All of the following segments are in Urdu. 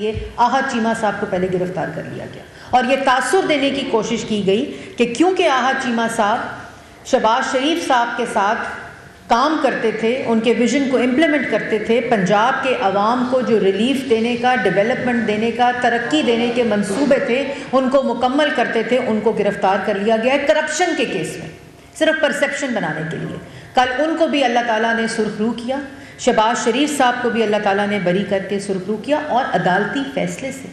لیے آحد چیمہ صاحب کو پہلے گرفتار کر لیا گیا، اور یہ تاثر دینے کی کوشش کی گئی کہ کیونکہ آحد چیمہ صاحب شہباز شریف صاحب کے ساتھ کام کرتے تھے، ان کے ویژن کو امپلیمنٹ کرتے تھے، پنجاب کے عوام کو جو ریلیف دینے کا، ڈیولپمنٹ دینے کا، ترقی دینے کے منصوبے تھے ان کو مکمل کرتے تھے، ان کو گرفتار کر لیا گیا ہے کرپشن کے کیس میں، صرف پرسیپشن بنانے کے لیے۔ کل ان کو بھی اللہ تعالیٰ نے سرخرو کیا، شہباز شریف صاحب کو بھی اللہ تعالیٰ نے بری کر کے سرخرو کیا، اور عدالتی فیصلے سے۔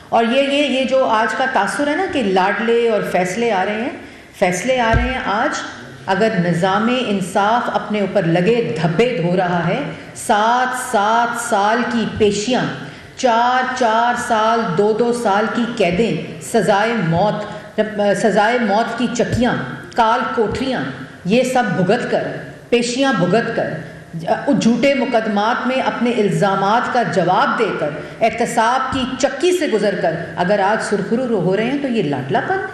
اور یہ جو آج کا تاثر ہے نا کہ لاڈلے اور فیصلے آ رہے ہیں آج، اگر نظام انصاف اپنے اوپر لگے دھبے دھو رہا ہے، 7 سال کی پیشیاں، 4 سال 2 سال کی قیدیں، سزائے موت کی چکیاں، کال کوٹریاں، یہ سب بھگت کر، پیشیاں بھگت کر، جھوٹے مقدمات میں اپنے الزامات کا جواب دے کر، احتساب کی چکی سے گزر کر اگر آج سرخرو ہو رہے ہیں تو یہ لاڈلا پن،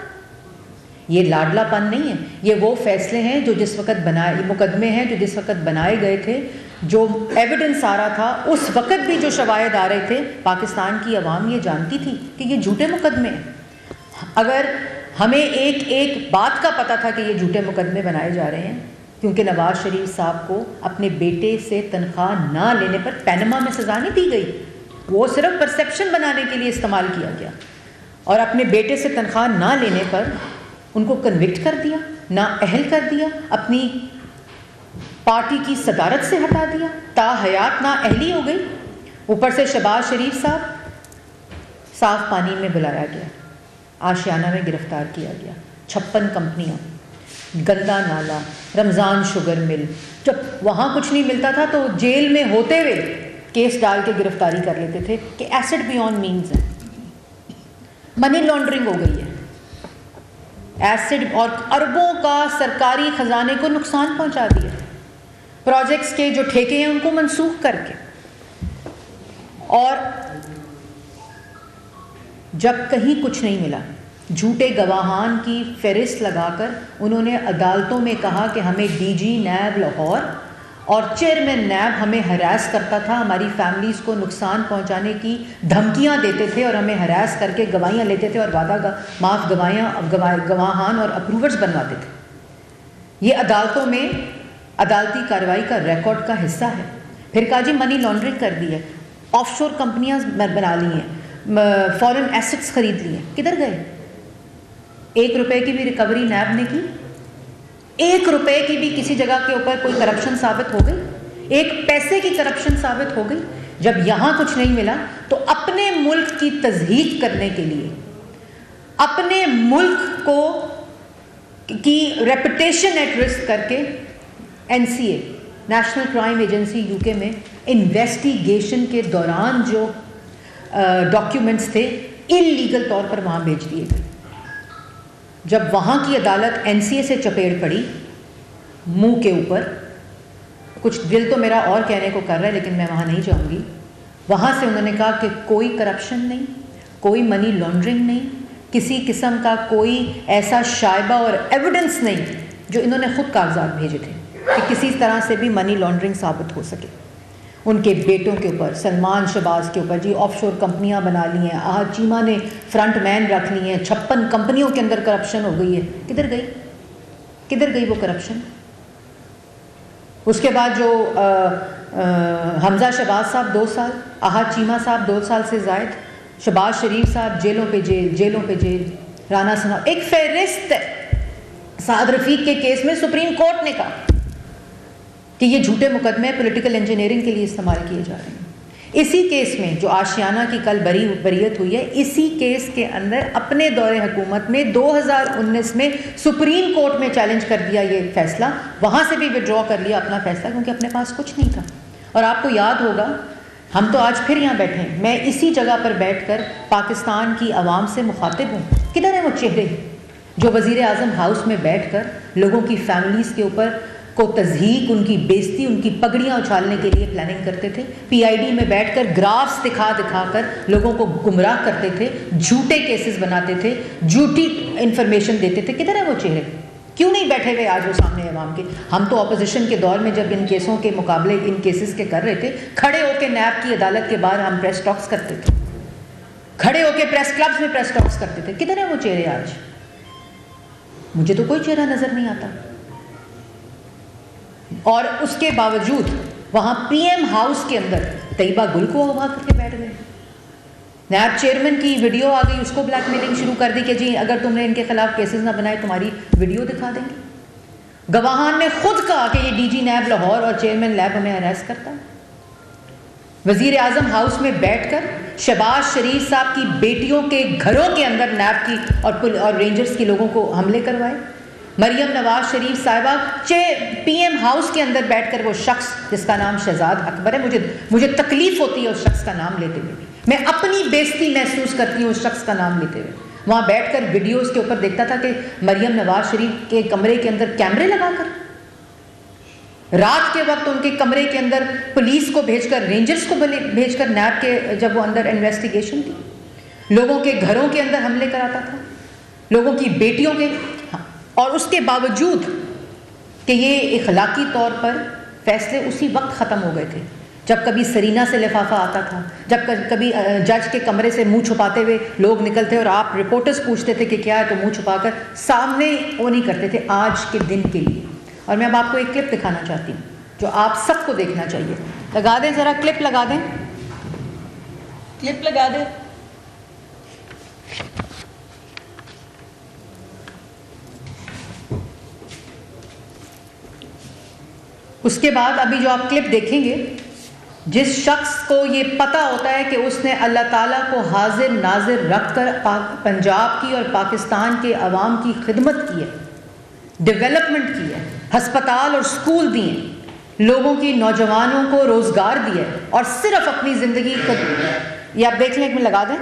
یہ لاڈلا پن نہیں ہے، یہ وہ فیصلے ہیں جو جس وقت مقدمے ہیں جو جس وقت بنائے گئے تھے، جو ایویڈنس آ رہا تھا اس وقت بھی جو شواہد آ رہے تھے، پاکستان کی عوام یہ جانتی تھی کہ یہ جھوٹے مقدمے ہیں۔ اگر ہمیں ایک بات کا پتہ تھا کہ یہ جھوٹے مقدمے بنائے جا رہے ہیں، کیونکہ نواز شریف صاحب کو اپنے بیٹے سے تنخواہ نہ لینے پر پینما میں سزا نہیں دی گئی، وہ صرف پرسیپشن بنانے کے لیے استعمال کیا گیا، اور اپنے بیٹے سے تنخواہ نہ لینے پر ان کو کنوکٹ کر دیا، نااہل کر دیا، اپنی پارٹی کی صدارت سے ہٹا دیا، تاحیات نااہلی ہو گئی۔ اوپر سے شہباز شریف صاحب صاف پانی میں بلایا گیا، آشیانہ میں گرفتار کیا گیا، 56 کمپنیاں، گندا نالا، رمضان شوگر مل، جب وہاں کچھ نہیں ملتا تھا تو جیل میں ہوتے ہوئے کیس ڈال کے گرفتاری کر لیتے تھے کہ ایسڈ بیونڈ مینز ہے، منی لانڈرنگ ہو گئی ہے، ایسڈ، اور اربوں کا سرکاری خزانے کو نقصان پہنچا دیا، پروجیکٹس کے جو ٹھیکے ہیں ان کو منسوخ کر کے۔ اور جب کہیں کچھ نہیں ملا، جھوٹے گواہان کی فہرست لگا کر انہوں نے عدالتوں میں کہا کہ ہمیں ڈی جی نیب لاہور اور چیئرمین نیب ہمیں ہراس کرتا تھا، ہماری فیملیز کو نقصان پہنچانے کی دھمکیاں دیتے تھے اور ہمیں ہراس کر کے گواہیاں لیتے تھے اور وعدہ معاف گواہان اور اپروورز بنواتے تھے۔ یہ عدالتوں میں عدالتی کارروائی کا ریکارڈ کا حصہ ہے۔ پھر کہا جی منی لانڈرنگ کر دی ہے، آف شور کمپنیاں بنا لی ہیں، فورن ایسٹس خرید لی ہیں، کدھر گئے؟ 1 روپے کی بھی ریکوری نیب نے کی؟ 1 روپے کی بھی کسی جگہ کے اوپر کوئی کرپشن ثابت ہو گئی؟ 1 پیسے کی کرپشن ثابت ہو گئی؟ جب یہاں کچھ نہیں ملا تو اپنے ملک کی تضحیک کرنے کے لیے، اپنے ملک کو کی ریپوٹیشن ایٹ رسک کر کے NCA national crime agency UK میں انویسٹیگیشن کے دوران جو ڈاکیومنٹس تھے انلیگل طور پر وہاں بھیج دیے گئے۔ جب وہاں کی عدالت NCA سے چپیڑ پڑی منہ کے اوپر، کچھ دل تو میرا اور کہنے کو کر رہا ہے لیکن میں وہاں نہیں جاؤں گی، وہاں سے انہوں نے کہا کہ کوئی کرپشن نہیں، کوئی منی لانڈرنگ نہیں، کسی قسم کا کوئی ایسا شائبہ اور ایویڈنس نہیں، جو انہوں نے خود کاغذات بھیجے تھے کہ کسی طرح سے بھی منی لانڈرنگ ثابت ہو سکے۔ ان کے بیٹوں کے اوپر، سلمان شہباز کے اوپر جی آف شور کمپنیاں بنا لی ہیں، آحد چیمہ نے فرنٹ مین رکھ لی ہیں، 56 کمپنیوں کے اندر کرپشن ہو گئی ہے، کدھر گئی وہ کرپشن؟ اس کے بعد جو حمزہ شہباز صاحب 2 سال، آحد چیمہ صاحب 2 سال سے زائد، شہباز شریف صاحب جیلوں پہ جیل، رانا ثنا، ایک فہرست ہے۔ سعد رفیق کے کیس میں سپریم کورٹ نے کہا کہ یہ جھوٹے مقدمے پولیٹیکل انجینئرنگ کے لیے استعمال کیے جا رہے ہیں۔ اسی کیس میں جو آشیانہ کی کل بریت ہوئی ہے، اسی کیس کے اندر اپنے دور حکومت میں 2019 میں سپریم کورٹ میں چیلنج کر دیا یہ فیصلہ، وہاں سے بھی وڈرا کر لیا اپنا فیصلہ کیونکہ اپنے پاس کچھ نہیں تھا۔ اور آپ کو یاد ہوگا، ہم تو آج پھر یہاں بیٹھے ہیں، میں اسی جگہ پر بیٹھ کر پاکستان کی عوام سے مخاطب ہوں۔ کدھر ہیں وہ چہرے جو وزیر اعظم ہاؤس میں بیٹھ کر لوگوں کی فیملیز کے اوپر کو تضحیک، ان کی بےزتی، ان کی پگڑیاں اچھالنے کے لیے پلاننگ کرتے تھے، PID میں بیٹھ کر گرافس دکھا کر لوگوں کو گمراہ کرتے تھے، جھوٹے کیسز بناتے تھے، جھوٹی انفارمیشن دیتے تھے؟ کدھر ہیں وہ چہرے؟ کیوں نہیں بیٹھے ہوئے آج وہ سامنے عوام کے؟ ہم تو اپوزیشن کے دور میں جب ان کیسوں کے مقابلے ان کیسز کے کر رہے تھے، کھڑے ہو کے نیب کی عدالت کے باہر ہم پریس ٹاکس کرتے تھے، کھڑے ہو کے پریس کلبز میں پریس ٹاکس کرتے تھے. کدھر ہیں وہ چہرے آج؟ مجھے تو کوئی چہرہ نظر نہیں آتا. اور اس کے باوجود وہاں پی ایم ہاؤس کے اندر طیبہ گل کو اغوا کر کے بیٹھ گئے. نیب چیئرمین کی ویڈیو آ گئی, اس کو بلیک میلنگ شروع کر دی کہ جی اگر تم نے ان کے خلاف کیسز نہ بنائے تمہاری ویڈیو دکھا دیں گے. گواہان نے خود کہا کہ یہ ڈی جی نیب لاہور اور چیئرمین لیب ہمیں اریسٹ کرتا ہے. وزیر اعظم ہاؤس میں بیٹھ کر شہباز شریف صاحب کی بیٹیوں کے گھروں کے اندر نیب کی اور رینجرز کے لوگوں کو حملے کروائے. مریم نواز شریف صاحبہ پی ایم ہاؤس کے اندر بیٹھ کر وہ شخص جس کا نام شہزاد اکبر ہے, مجھے تکلیف ہوتی ہے اس شخص کا نام لیتے ہوئے, میں اپنی بےزتی محسوس کرتی ہوں اس شخص کا نام لیتے ہوئے. وہاں بیٹھ کر ویڈیوز کے اوپر دیکھتا تھا کہ مریم نواز شریف کے کمرے کے اندر کیمرے لگا کر, رات کے وقت ان کے کمرے کے اندر پولیس کو بھیج کر, رینجرز کو بھیج کر نیب کے جب وہ اندر انویسٹیگیشن تھی, لوگوں کے گھروں کے اندر حملے کراتا تھا, لوگوں کی بیٹیوں کے. اور اس کے باوجود کہ یہ اخلاقی طور پر فیصلے اسی وقت ختم ہو گئے تھے جب کبھی سرینا سے لفافہ آتا تھا, جب کبھی جج کے کمرے سے منہ چھپاتے ہوئے لوگ نکلتے اور آپ رپورٹرز پوچھتے تھے کہ کیا ہے تو منہ چھپا کر سامنے وہ نہیں کرتے تھے آج کے دن کے لیے. اور میں اب آپ کو ایک کلپ دکھانا چاہتی ہوں جو آپ سب کو دیکھنا چاہیے. لگا دیں ذرا, کلپ لگا دیں, کلپ لگا دیں. اس کے بعد ابھی جو آپ کلپ دیکھیں گے, جس شخص کو یہ پتہ ہوتا ہے کہ اس نے اللہ تعالیٰ کو حاضر ناظر رکھ کر پنجاب کی اور پاکستان کے عوام کی خدمت کی ہے, ڈیولپمنٹ کی ہے, ہسپتال اور سکول دیے, لوگوں کی نوجوانوں کو روزگار دیا ہے, اور صرف اپنی زندگی خود. یہ آپ دیکھ لیں, ایک میں لگا دیں.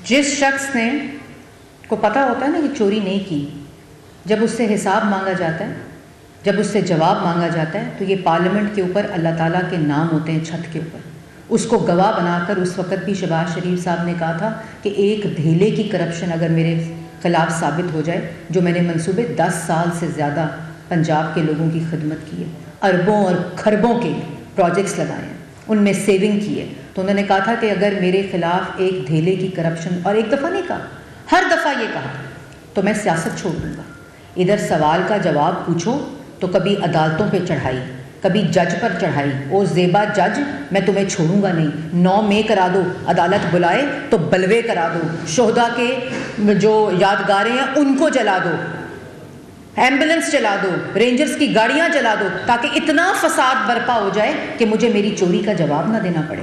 جس شخص نے کو پتہ ہوتا ہے نا کہ چوری نہیں کی, جب اس سے حساب مانگا جاتا ہے, جب اس سے جواب مانگا جاتا ہے, تو یہ پارلیمنٹ کے اوپر اللہ تعالیٰ کے نام ہوتے ہیں چھت کے اوپر. اس کو گواہ بنا کر اس وقت بھی شہباز شریف صاحب نے کہا تھا کہ ایک دھیلے کی کرپشن اگر میرے خلاف ثابت ہو جائے, جو میں نے منصوبے 10 سال سے زیادہ پنجاب کے لوگوں کی خدمت کی ہے, اربوں اور کھربوں کے پروجیکٹس لگائے ہیں, ان میں سیونگ کی ہے, تو انہوں نے کہا تھا کہ اگر میرے خلاف ایک دھیلے کی کرپشن, اور ایک دفعہ نہیں کہا, ہر دفعہ یہ کہا, تو میں سیاست چھوڑ دوں گا. ادھر سوال کا جواب پوچھو تو کبھی عدالتوں پہ چڑھائی, کبھی جج پر چڑھائی, او زیبا جج میں تمہیں چھوڑوں گا نہیں, 9 مئی کرا دو, عدالت بلائے تو بلوے کرا دو, شہداء کے جو یادگاریں ہیں ان کو جلا دو, ایمبولنس چلا دو, رینجرز کی گاڑیاں چلا دو, تاکہ اتنا فساد برپا ہو جائے کہ مجھے میری چوری کا جواب نہ دینا پڑے.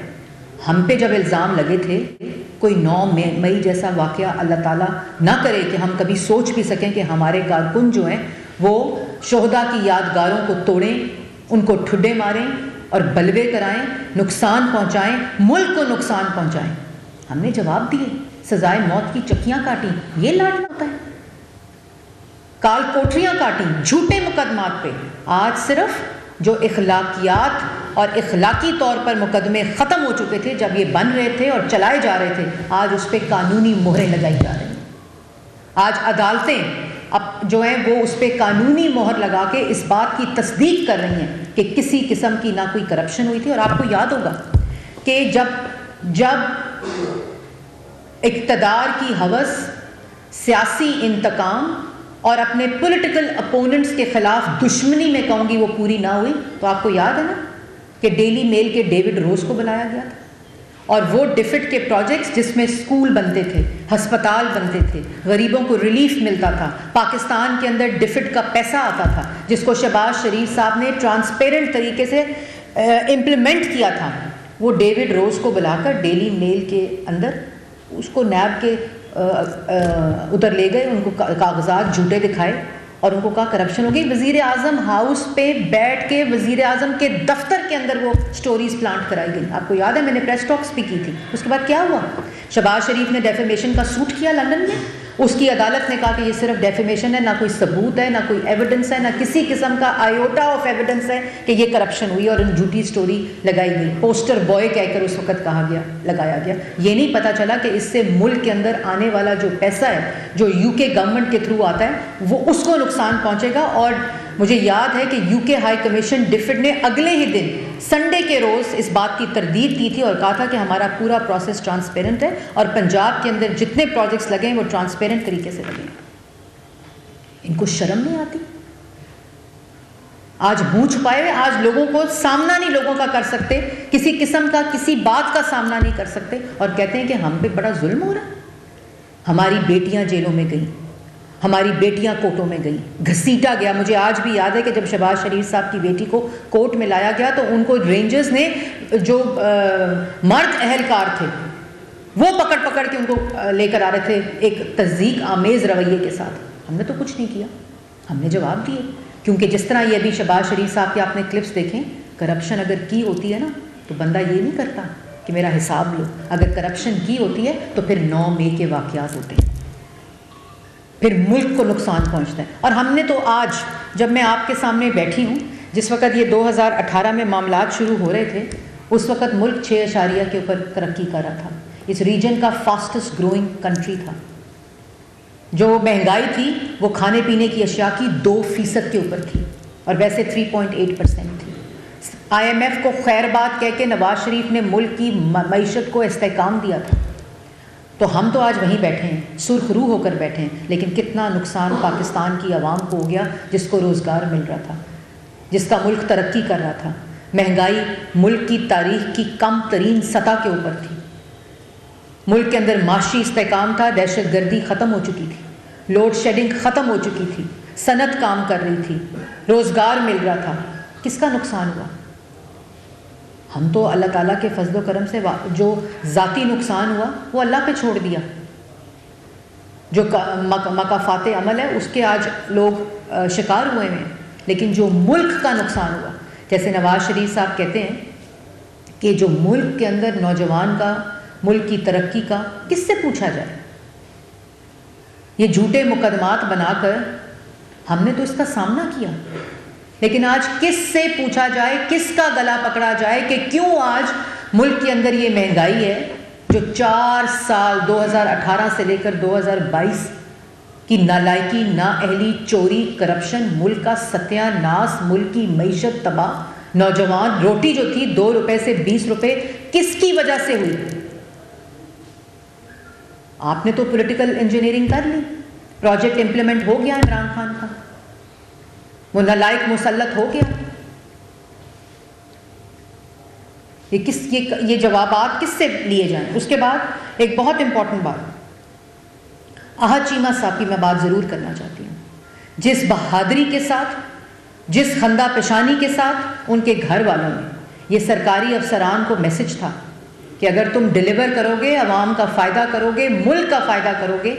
ہم پہ جب الزام لگے تھے, کوئی 9 مئی جیسا واقعہ اللہ تعالیٰ نہ کرے کہ ہم کبھی سوچ بھی سکیں کہ ہمارے کارکن جو ہیں وہ شہداء کی یادگاروں کو توڑیں, ان کو ٹھڈے ماریں اور بلوے کرائیں, نقصان پہنچائیں, ملک کو نقصان پہنچائیں. ہم نے جواب دیے, سزائے موت کی چکیاں کاٹیں. یہ لاڈلا ہوتا ہے, کال کوٹریاں کاٹیں جھوٹے مقدمات پہ. آج صرف جو اخلاقیات اور اخلاقی طور پر مقدمے ختم ہو چکے تھے جب یہ بن رہے تھے اور چلائے جا رہے تھے, آج اس پہ قانونی مہریں لگائی جا رہی ہیں. آج عدالتیں اب جو ہیں وہ اس پہ قانونی مہر لگا کے اس بات کی تصدیق کر رہی ہیں کہ کسی قسم کی نہ کوئی کرپشن ہوئی تھی. اور آپ کو یاد ہوگا کہ جب اقتدار کی ہوس, سیاسی انتقام اور اپنے پولیٹیکل اپوننٹس کے خلاف دشمنی میں کہوں گی وہ پوری نہ ہوئی. تو آپ کو یاد ہے نا کہ ڈیلی میل کے ڈیوڈ روز کو بلایا گیا تھا, اور وہ ڈفٹ کے پروجیکٹس جس میں اسکول بنتے تھے, ہسپتال بنتے تھے, غریبوں کو ریلیف ملتا تھا, پاکستان کے اندر ڈفٹ کا پیسہ آتا تھا جس کو شہباز شریف صاحب نے ٹرانسپیرنٹ طریقے سے امپلیمنٹ کیا تھا, وہ ڈیوڈ روز کو بلا کر ڈیلی میل کے اندر اس کو نیب کے ادھر لے گئے, ان کو کاغذات جھوٹے دکھائے اور ان کو کہا کرپشن ہو گئی. وزیر اعظم ہاؤس پہ بیٹھ کے وزیر اعظم کے دفتر کے اندر وہ سٹوریز پلانٹ کرائی گئی. آپ کو یاد ہے میں نے پریس ٹاکس بھی کی تھی. اس کے بعد کیا ہوا؟ شہباز شریف نے ڈیفیمیشن کا سوٹ کیا لندن میں. اس کی عدالت نے کہا کہ یہ صرف ڈیفیمیشن ہے, نہ کوئی ثبوت ہے, نہ کوئی ایویڈنس ہے, نہ کسی قسم کا آئیوٹا آف ایویڈنس ہے کہ یہ کرپشن ہوئی اور ان جھوٹی سٹوری لگائی گئی. پوسٹر بوائے کہہ کر اس وقت کہا گیا, لگایا گیا. یہ نہیں پتہ چلا کہ اس سے ملک کے اندر آنے والا جو پیسہ ہے جو یو کے گورنمنٹ کے تھرو آتا ہے وہ اس کو نقصان پہنچے گا. اور مجھے یاد ہے کہ یو کے ہائی کمیشن ڈفٹ نے اگلے ہی دن سنڈے کے روز اس بات کی تردید کی تھی اور کہا تھا کہ ہمارا پورا پروسیس ٹرانسپیرنٹ ہے اور پنجاب کے اندر جتنے پروجیکٹس لگے ہیں وہ ٹرانسپیرنٹ طریقے سے لگے ہیں. ان کو شرم نہیں آتی؟ آج منہ چھپائے ہوئے, آج لوگوں کو سامنا نہیں لوگوں کا کر سکتے, کسی قسم کا کسی بات کا سامنا نہیں کر سکتے, اور کہتے ہیں کہ ہم پہ بڑا ظلم ہو رہا ہے. ہماری بیٹیاں جیلوں میں گئیں, ہماری بیٹیاں کوٹوں میں گئیں, گھسیٹا گیا. مجھے آج بھی یاد ہے کہ جب شہباز شریف صاحب کی بیٹی کو کوٹ میں لایا گیا تو ان کو رینجرز نے جو مرد اہلکار تھے وہ پکڑ پکڑ کے ان کو لے کر آ رہے تھے ایک تصدیق آمیز رویے کے ساتھ. ہم نے تو کچھ نہیں کیا, ہم نے جواب دیے. کیونکہ جس طرح یہ ابھی شہباز شریف صاحب کے آپ نے کلپس دیکھیں, کرپشن اگر کی ہوتی ہے نا تو بندہ یہ نہیں کرتا کہ میرا حساب لو. اگر کرپشن کی ہوتی ہے تو پھر 9 مئی کے واقعات ہوتے ہیں, پھر ملک کو نقصان پہنچتا ہے. اور ہم نے تو آج جب میں آپ کے سامنے بیٹھی ہوں, جس وقت یہ 2018 میں معاملات شروع ہو رہے تھے, اس وقت ملک 6 کے اوپر ترقی کر رہا تھا. اس ریجن کا فاسٹسٹ گروئنگ کنٹری تھا. جو مہنگائی تھی وہ کھانے پینے کی اشیاء کی 2% کے اوپر تھی اور ویسے 3.8% تھی. IMF کو خیر بات کہہ کے نواز شریف نے ملک کی معیشت کو استحکام دیا تھا. تو ہم تو آج وہیں بیٹھے ہیں, سرخ روح ہو کر بیٹھے ہیں, لیکن کتنا نقصان پاکستان کی عوام کو ہو گیا جس کو روزگار مل رہا تھا, جس کا ملک ترقی کر رہا تھا. مہنگائی ملک کی تاریخ کی کم ترین سطح کے اوپر تھی. ملک کے اندر معاشی استحکام تھا, دہشت گردی ختم ہو چکی تھی, لوڈ شیڈنگ ختم ہو چکی تھی, صنعت کام کر رہی تھی, روزگار مل رہا تھا. کس کا نقصان ہوا؟ ہم تو اللہ تعالیٰ کے فضل و کرم سے جو ذاتی نقصان ہوا وہ اللہ پہ چھوڑ دیا. جو مکافات عمل ہے اس کے آج لوگ شکار ہوئے ہیں, لیکن جو ملک کا نقصان ہوا, جیسے نواز شریف صاحب کہتے ہیں کہ جو ملک کے اندر نوجوان کا, ملک کی ترقی کا کس سے پوچھا جائے. یہ جھوٹے مقدمات بنا کر ہم نے تو اس کا سامنا کیا, لیکن آج کس سے پوچھا جائے, کس کا گلا پکڑا جائے کہ کیوں آج ملک کے اندر یہ مہنگائی ہے جو 4 سال 2018 سے لے کر 2022 کی نالائکی, نااہلی, چوری, کرپشن, ملک کا ستیہ ناس, ملک کی معیشت تباہ, نوجوان روٹی جو تھی 2 روپے سے 20 روپے, کس کی وجہ سے ہوئی؟ آپ نے تو پولیٹیکل انجینئرنگ کر لی, پروجیکٹ امپلیمنٹ ہو گیا عمران خان کا, وہ نالائق مسلط ہو گیا. یہ جوابات کس سے لیے جائیں؟ اس کے بعد ایک بہت امپورٹنٹ بات, احد چیمہ صاحب کی میں بات ضرور کرنا چاہتی ہوں. جس بہادری کے ساتھ, جس خندہ پیشانی کے ساتھ ان کے گھر والوں نے یہ سرکاری افسران کو میسج تھا کہ اگر تم ڈیلیور کرو گے, عوام کا فائدہ کرو گے, ملک کا فائدہ کرو گے,